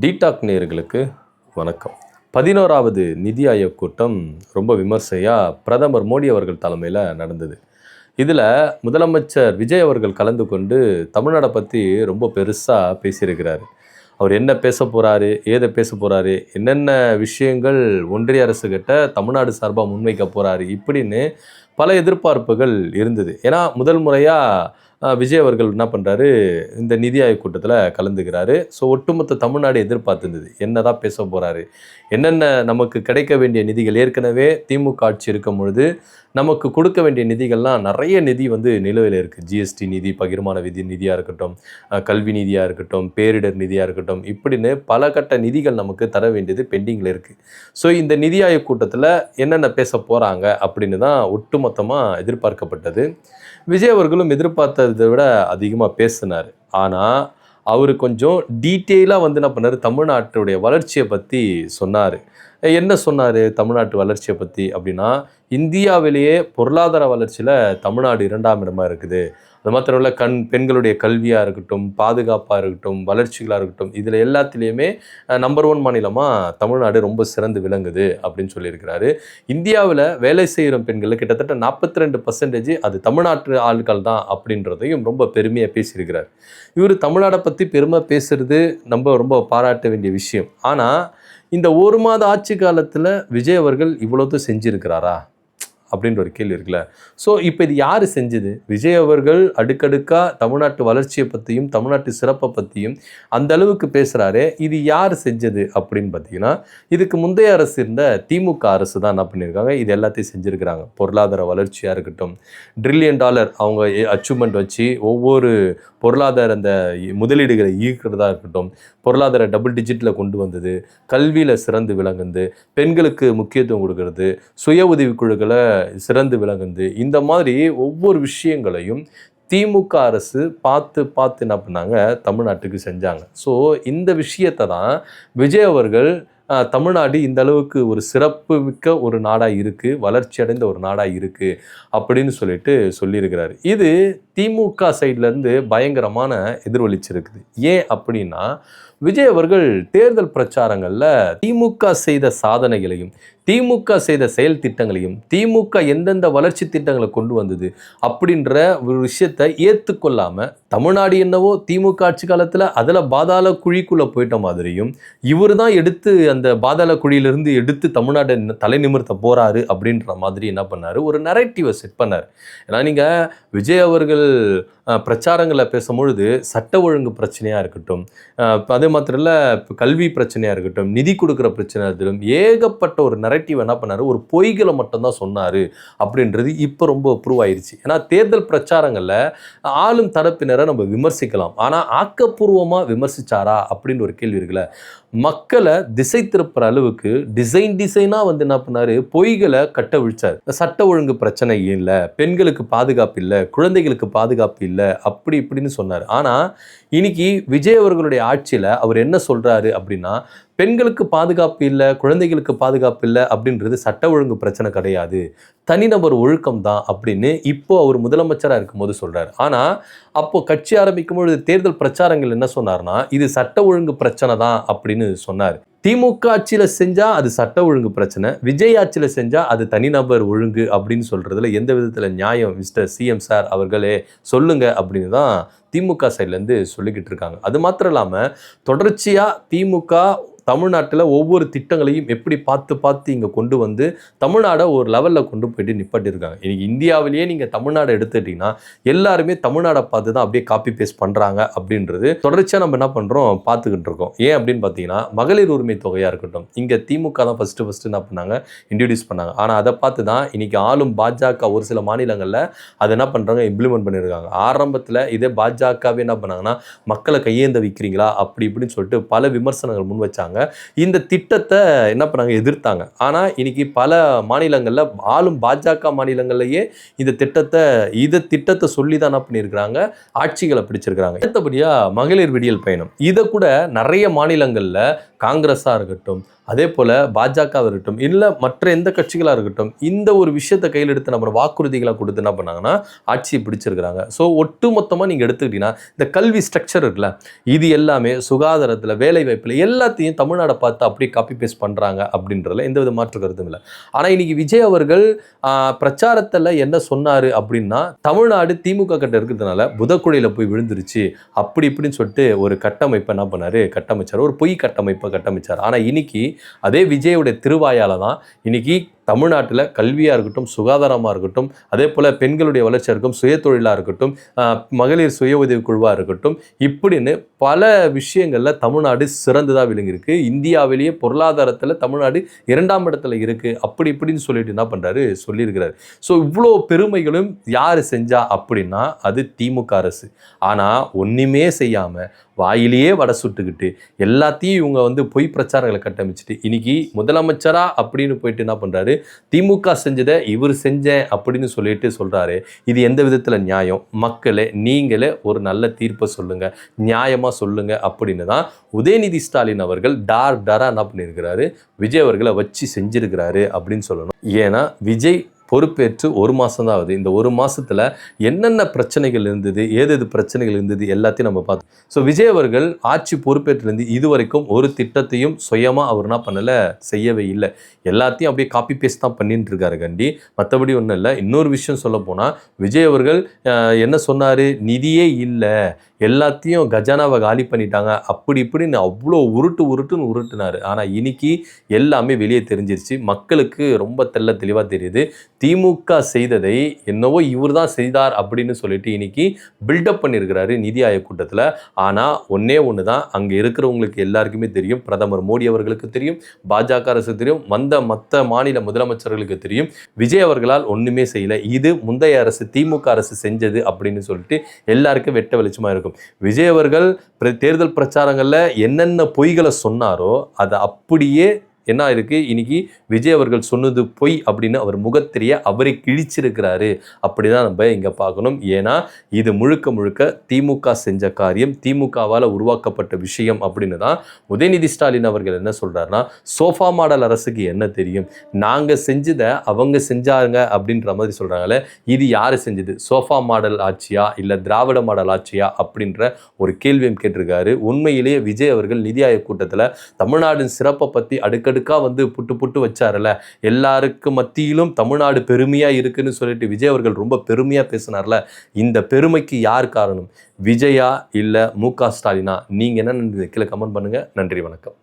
Detox நேயர்களுக்கு வணக்கம். 11வது நிதி ஆயோக் கூட்டம் ரொம்ப விமர்சையாக பிரதமர் மோடி அவர்கள் தலைமையில் நடந்தது. இதில் முதலமைச்சர் விஜய் அவர்கள் கலந்து கொண்டு தமிழ்நாடை பற்றி ரொம்ப பெருசாக பேசியிருக்கிறாரு. அவர் என்ன பேச போகிறாரு, ஏதை பேச போகிறாரு, என்னென்ன விஷயங்கள் ஒன்றிய அரசுகிட்ட தமிழ்நாடு சார்பாக முன்வைக்க போகிறாரு, இப்படின்னு பல எதிர்பார்ப்புகள் இருந்தது. ஏன்னா முதல் முறையாக விஜய் அவர்கள் என்ன பண்ணுறாரு, இந்த நிதி ஆயோக் கூட்டத்தில் கலந்துக்கிறாரு. ஸோ ஒட்டுமொத்த தமிழ்நாடு எதிர்பார்த்துருந்தது, என்ன தான் பேச போகிறாரு, என்னென்ன நமக்கு கிடைக்க வேண்டிய நிதிகள். ஏற்கனவே திமுக ஆட்சி இருக்கும் பொழுது நமக்கு கொடுக்க வேண்டிய நிதிகள்லாம் நிறைய நிதி நிலுவையில் இருக்குது. ஜிஎஸ்டி நிதி, பகிர்மான நிதியாக இருக்கட்டும், கல்வி நிதியாக இருக்கட்டும், பேரிடர் நிதியாக இருக்கட்டும், இப்படின்னு பல கட்ட நிதிகள் நமக்கு தர வேண்டியது பெண்டிங்கில் இருக்குது. ஸோ இந்த நிதி ஆயோக் கூட்டத்தில் என்னென்ன பேச போகிறாங்க அப்படின்னு தான் ஒட்டுமொத்தமாக எதிர்பார்க்கப்பட்டது. விஜய் அவர்களும் எதிர்பார்த்ததை விட அதிகமாக பேசினார். ஆனால் அவர் கொஞ்சம் டீட்டெயிலாக என்ன பண்ணார், தமிழ்நாட்டுடைய வளர்ச்சியை பற்றி சொன்னார். என்ன சொன்னார் தமிழ்நாட்டு வளர்ச்சியை பற்றி அப்படின்னா, இந்தியாவிலேயே பொருளாதார வளர்ச்சியில் தமிழ்நாடு 2ஆம் இடமாக இருக்குது. அது மாத்திரம் இல்லை, பெண்களுடைய கல்வியாக இருக்கட்டும், பாதுகாப்பாக இருக்கட்டும், வளர்ச்சிகளாக இருக்கட்டும், இதில் எல்லாத்துலேயுமே நம்பர் 1 மாநிலமாக தமிழ்நாடு ரொம்ப சிறந்து விளங்குது அப்படின்னு சொல்லியிருக்கிறாரு. இந்தியாவில் வேலை செய்கிற பெண்களில் கிட்டத்தட்ட 42% அது தமிழ்நாட்டு ஆட்கள் தான் அப்படின்றதையும் ரொம்ப பெருமையாக பேசியிருக்கிறார். இவர் தமிழ்நாடை பற்றி பெருமை பேசுகிறது நம்ம ரொம்ப பாராட்ட வேண்டிய விஷயம். ஆனால் இந்த ஒரு மாத ஆட்சி காலத்தில் விஜய் அவர்கள் இவ்வளோது செஞ்சுருக்கிறாரா அப்படின்ற ஒரு கேள்வி இருக்குல்ல. ஸோ இப்போ இது யார் செஞ்சது? விஜய் அவர்கள் அடுக்கடுக்காக தமிழ்நாட்டு வளர்ச்சியை பற்றியும் தமிழ்நாட்டு சிறப்பை பற்றியும் அந்த அளவுக்கு பேசுகிறாரே, இது யார் செஞ்சது அப்படின்னு பார்த்தீங்கன்னா, இதுக்கு முந்தைய அரசு இருந்த திமுக அரசு தான் என்ன பண்ணியிருக்காங்க, இது எல்லாத்தையும் செஞ்சுருக்கிறாங்க. பொருளாதார வளர்ச்சியாக இருக்கட்டும், $1 trillion அவங்க அச்சீவ்மெண்ட் வச்சு ஒவ்வொரு பொருளாதார அந்த முதலீடுகளை ஈர்க்கிறதா இருக்கட்டும், பொருளாதார டபுள் டிஜிட்டில் கொண்டு வந்தது, கல்வியில் சிறந்து விளங்குது, பெண்களுக்கு முக்கியத்துவம் கொடுக்கறது, சுய உதவிக்குழுக்களை சிறந்து விளங்குது, இந்த மாதிரி ஒவ்வொரு விஷயங்களையும் திமுக அரசு பார்த்து என்ன பண்ணாங்க, தமிழ்நாட்டுக்கு செஞ்சாங்க. ஸோ இந்த விஷயத்தை தான் விஜய் அவர்கள் தமிழ்நாடு இந்த அளவுக்கு ஒரு சிறப்பு மிக்க ஒரு நாடாக இருக்குது, வளர்ச்சி அடைந்த ஒரு நாடாக இருக்குது அப்படின்னு சொல்லியிருக்கிறாரு. இது திமுக சைட்லேருந்து பயங்கரமான எதிரொலிச்சிருக்குது. ஏன் அப்படின்னா, விஜய் அவர்கள் தேர்தல் பிரச்சாரங்களில் திமுக செய்த சாதனைகளையும், திமுக செய்த செயல் திட்டங்களையும், திமுக எந்தெந்த வளர்ச்சி திட்டங்களை கொண்டு வந்தது அப்படின்ற ஒரு விஷயத்தை ஏற்றுக்கொள்ளாமல், தமிழ்நாடு என்னவோ திமுக ஆட்சி காலத்தில் அதில் பாதாள குழிக்குள்ளே போயிட்ட மாதிரியும், இவர் தான் எடுத்து அந்த பாதாள குழியிலிருந்து எடுத்து தமிழ்நாட்டை தலை நிமிர்த்த போகிறாரு அப்படின்ற மாதிரி என்ன பண்ணார், ஒரு நரேட்டிவை செட் பண்ணார். ஏன்னா நீங்கள் விஜய் அவர்கள் பிரச்சாரங்களை பேசும்பொழுது சட்ட ஒழுங்கு பிரச்சனையாக இருக்கட்டும், அதே மாத்திரம் இல்லை கல்வி பிரச்சனையாக இருக்கட்டும், நிதி கொடுக்குற பிரச்சனையாக இருக்கட்டும், ஏகப்பட்ட ஒரு நரேட்டிவ் என்ன பண்ணார், ஒரு பொய்களை மட்டும்தான் சொன்னார் அப்படின்றது இப்போ ரொம்ப ப்ரூவ் ஆயிடுச்சு. ஏன்னா தேர்தல் பிரச்சாரங்களில் ஆளும் தரப்பினரை நம்ம விமர்சிக்கலாம், ஆனால் ஆக்கப்பூர்வமாக விமர்சிச்சாரா அப்படின்னு ஒரு கேள்வி இருக்குல்ல. மக்களை திசை திருப்புற அளவுக்கு டிசைனாக என்ன பண்ணார், பொய்களை கட்ட விழிச்சார். சட்ட ஒழுங்கு பிரச்சனை இல்லை, பெண்களுக்கு பாதுகாப்பு இல்லை, குழந்தைகளுக்கு பாதுகாப்பு இல்லை, அப்படி இப்படின்னு சொன்னார். ஆனால் இன்னைக்கு விஜய் அவர்களுடைய ஆட்சியில் அவர் என்ன சொல்கிறாரு அப்படின்னா, பெண்களுக்கு பாதுகாப்பு இல்லை, குழந்தைகளுக்கு பாதுகாப்பு இல்லை அப்படின்றது சட்ட ஒழுங்கு பிரச்சனை கிடையாது, தனிநபர் ஒழுக்கம் தான் அப்படின்னு இப்போ அவர் முதலமைச்சராக இருக்கும்போது சொல்கிறார். ஆனால் அப்போது கட்சி ஆரம்பிக்கும் பொழுது தேர்தல் பிரச்சாரங்கள் என்ன சொன்னார்னா, இது சட்ட ஒழுங்கு பிரச்சனை தான் அப்படின்னு சொன்னார். திமுக ஆட்சியில் செஞ்சால் அது சட்ட ஒழுங்கு பிரச்சனை, விஜய் ஆட்சியில் செஞ்சால் அது தனிநபர் ஒழுங்கு அப்படின்னு சொல்கிறதுல எந்த விதத்தில் நியாயம் மிஸ்டர் சிஎம் சார் அவர்களே சொல்லுங்க அப்படின்னு தான் திமுக சைட்லேருந்து சொல்லிக்கிட்டு இருக்காங்க. அது மாத்திரம் இல்லாமல் தொடர்ச்சியாக திமுக தமிழ்நாட்டில் ஒவ்வொரு திட்டங்களையும் எப்படி பார்த்து இங்கே கொண்டு வந்து தமிழ்நாடை ஒரு லெவலில் கொண்டு போயிட்டு நிப்பாட்டியிருக்காங்க. இன்றைக்கி இந்தியாவிலேயே நீங்கள் தமிழ்நாடை எடுத்துக்கிட்டிங்கன்னா எல்லாருமே தமிழ்நாடை பார்த்து தான் அப்படியே காப்பி பேஸ்ட் பண்ணுறாங்க அப்படின்றது தொடர்ச்சியாக நம்ம என்ன பண்ணுறோம், பார்த்துக்கிட்டு இருக்கோம். ஏன் அப்படின்னு பார்த்தீங்கன்னா, மகளிர் உரிமை தொகையாக இருக்கட்டும், இங்கே திமுக தான் ஃபஸ்ட்டு என்ன பண்ணாங்க, இன்ட்ரடியூஸ் பண்ணாங்க. ஆனால் அதை பார்த்து தான் இன்றைக்கி ஆளும் பாஜக ஒரு சில மாநிலங்களில் அதை என்ன பண்ணுறாங்க, இம்ப்ளிமெண்ட் பண்ணியிருக்காங்க. ஆரம்பத்தில் இதே பாஜகவே என்ன பண்ணாங்கன்னா, மக்களை கையேந்த வைக்கிறீங்களா அப்படி இப்படின்னு சொல்லிட்டு பல விமர்சனங்கள் முன் வச்சாங்க. பண்ணாங்க. இந்த திட்டத்தை என்ன பண்ணாங்க, எதிர்த்தாங்க. ஆனால் இன்னைக்கு பல மாநிலங்களில் ஆளும் பாஜக மாநிலங்கள்லேயே இந்த திட்டத்தை சொல்லி தான் என்ன பண்ணியிருக்கிறாங்க, ஆட்சிகளை பிடிச்சிருக்கிறாங்க. அடுத்தபடியாக மகளிர் விடியல் பயணம், இதை கூட நிறைய மாநிலங்களில் காங்கிரஸாக இருக்கட்டும், அதே போல் பாஜகவாக இருக்கட்டும், இல்லை மற்ற எந்த கட்சிகளாக இருக்கட்டும், இந்த ஒரு விஷயத்தை கையில் எடுத்து நம்ம வாக்குறுதிகளை கொடுத்து என்ன பண்ணாங்கன்னா ஆட்சியை பிடிச்சிருக்கிறாங்க. ஸோ ஒட்டு மொத்தமாக நீங்கள் எடுத்துக்கிட்டீங்கன்னா இந்த கல்வி ஸ்ட்ரக்சர் இருக்குல்ல, இது எல்லாமே சுகாதாரத்தில், வேலை வாய்ப்பில் எல்லாத்தையும் தமிழ்நாடை பார்த்து அப்படியே காப்பி பேஸ்ட் பண்ணுறாங்க அப்படின்றதுல எந்த வித மாற்று கருத்தும் இல்லை. ஆனால் இன்னைக்கு விஜய் அவர்கள் பிரச்சாரத்தில் என்ன சொன்னார் அப்படின்னா, தமிழ்நாடு திமுக கிட்ட இருக்கிறதுனால புதக்குழியில் போய் விழுந்துருச்சு அப்படி இப்படின்னு சொல்லிட்டு ஒரு கட்டமைப்பை என்ன பண்ணார், கட்டமைச்சார், ஒரு பொய் கட்டமைப்பை கட்டமைச்சார். ஆனால் இன்னைக்கு அதே விஜயோடைய திருவாயால தான் இன்னைக்கு தமிழ்நாட்டில் கல்வியாக இருக்கட்டும், சுகாதாரமாக இருக்கட்டும், அதே போல் பெண்களுடைய வளர்ச்சியாக இருக்கும், சுயதொழிலாக இருக்கட்டும், மகளிர் சுய உதவி குழுவாக இருக்கட்டும், இப்படின்னு பல விஷயங்களில் தமிழ்நாடு சிறந்ததாக விளங்கியிருக்கு. இந்தியாவிலேயே பொருளாதாரத்தில் தமிழ்நாடு 2ஆம் இடத்துல இருக்குது அப்படி இப்படின்னு சொல்லிட்டு என்ன பண்ணுறாரு, சொல்லியிருக்கிறாரு. ஸோ இவ்வளோ பெருமைகளும் யார் செஞ்சா அப்படின்னா அது திமுக அரசு. ஆனால் ஒன்றுமே செய்யாமல் வாயிலேயே வடை சுட்டுக்கிட்டு எல்லாத்தையும் இவங்க பொய் பிரச்சாரங்களை கட்டமைச்சிட்டு இன்னைக்கு முதலமைச்சரா அப்படின்னு போயிட்டு என்ன பண்ணுறாரு, திமுக செஞ்சதை இவர் செஞ்சேன் அப்படின்னு சொல்லிட்டு சொல்கிறாரு. இது எந்த விதத்தில் நியாயம்? மக்களே நீங்களே ஒரு நல்ல தீர்ப்பை சொல்லுங்கள், நியாயமாக சொல்லுங்கள் அப்படின்னு தான் உதயநிதி ஸ்டாலின் அவர்கள் டாரா என்ன பண்ணியிருக்கிறாரு, விஜய் அவர்களை வச்சு செஞ்சிருக்கிறாரு அப்படின்னு சொல்லணும். ஏன்னா விஜய் பொறுப்பேற்று 1 மாதம் தான் ஆகுது. இந்த 1 மாதத்தில் என்னென்ன பிரச்சனைகள் இருந்தது, ஏதேது பிரச்சனைகள் இருந்தது எல்லாத்தையும் நம்ம பார்த்தோம். ஸோ விஜய் அவர்கள் ஆட்சி பொறுப்பேற்றிருந்து இது வரைக்கும் ஒரு திட்டத்தையும் சுயமாக அவர் என்ன பண்ணலை, செய்யவே இல்லை. எல்லாத்தையும் அப்படியே காப்பி பேஸ்ட் தான் பண்ணிட்டு இருக்காரு கண்டி, மற்றபடி ஒன்றும் இல்லை. இன்னொரு விஷயம் சொல்ல போனால் விஜய் அவர்கள் என்ன சொன்னார், நிதியே இல்லை, எல்லாத்தையும் கஜானாவை காலி பண்ணிட்டாங்க அப்படி இப்படின்னு அவ்வளோ உருட்டுன்னு உருட்டுனார். ஆனால் இன்னைக்கு எல்லாமே வெளியே தெரிஞ்சிருச்சு, மக்களுக்கு ரொம்ப தெளிவாக தெரியுது. திமுக செய்ததை என்னவோ இவர் தான் செய்தார் அப்படின்னு சொல்லிட்டு இன்னைக்கு பில்டப் பண்ணியிருக்கிறாரு நிதி ஆயோக் கூட்டத்தில். ஆனால் ஒன்று தான் அங்கே இருக்கிறவங்களுக்கு எல்லாருக்குமே தெரியும், பிரதமர் மோடி அவர்களுக்கு தெரியும், பாஜக அரசு தெரியும், மற்ற மாநில முதலமைச்சர்களுக்கு தெரியும், விஜய் அவர்களால் ஒன்றுமே செய்யலை, இது முந்தைய அரசு திமுக அரசு செஞ்சது அப்படின்னு சொல்லிட்டு எல்லாருக்கும் வெட்ட வெளிச்சமாக இருக்கும். விஜய் அவர்கள் தேர்தல் பிரச்சாரங்களில் என்னென்ன பொய்களை சொன்னாரோ அதை அப்படியே என்ன இருக்கு, இன்னைக்கு விஜய் அவர்கள் சொன்னது பொய் அப்படின்னு அவர் முகத்திரிய அவரை கிழிச்சிருக்கிறாரு. அப்படிதான் நம்ம இங்க பார்க்கணும். ஏன்னா இது முழுக்க திமுக செஞ்ச காரியம், திமுகவால் உருவாக்கப்பட்ட விஷயம் அப்படின்னு தான் உதயநிதி ஸ்டாலின் அவர்கள் என்ன சொல்றாருன்னா, சோஃபா மாடல் அரசுக்கு என்ன தெரியும், நாங்க செஞ்சதை அவங்க செஞ்சாங்க அப்படின்ற மாதிரி சொல்றாங்களே, இது யாரு செஞ்சது, சோஃபா மாடல் ஆட்சியா இல்லை திராவிட மாடல் ஆட்சியா அப்படின்ற ஒரு கேள்வியும் கேட்டிருக்காரு. உண்மையிலேயே விஜய் அவர்கள் நிதி ஆயோக் கூட்டத்தில் தமிழ்நாட்டின் சிறப்பை பற்றி அடுக்கடுக்கா புட்டு வச்சார்ல, எல்லாருக்கு மத்தியிலும் தமிழ்நாடு பெருமையா இருக்குன்னு சொல்லிட்டு விஜய் அவர்கள் ரொம்ப பெருமையா பேசினார்ல, இந்த பெருமைக்கு யார் காரணம், விஜயா இல்ல மு க ஸ்டாலினா? நீங்க என்ன கீழே கமெண்ட் பண்ணுங்க. நன்றி, வணக்கம்.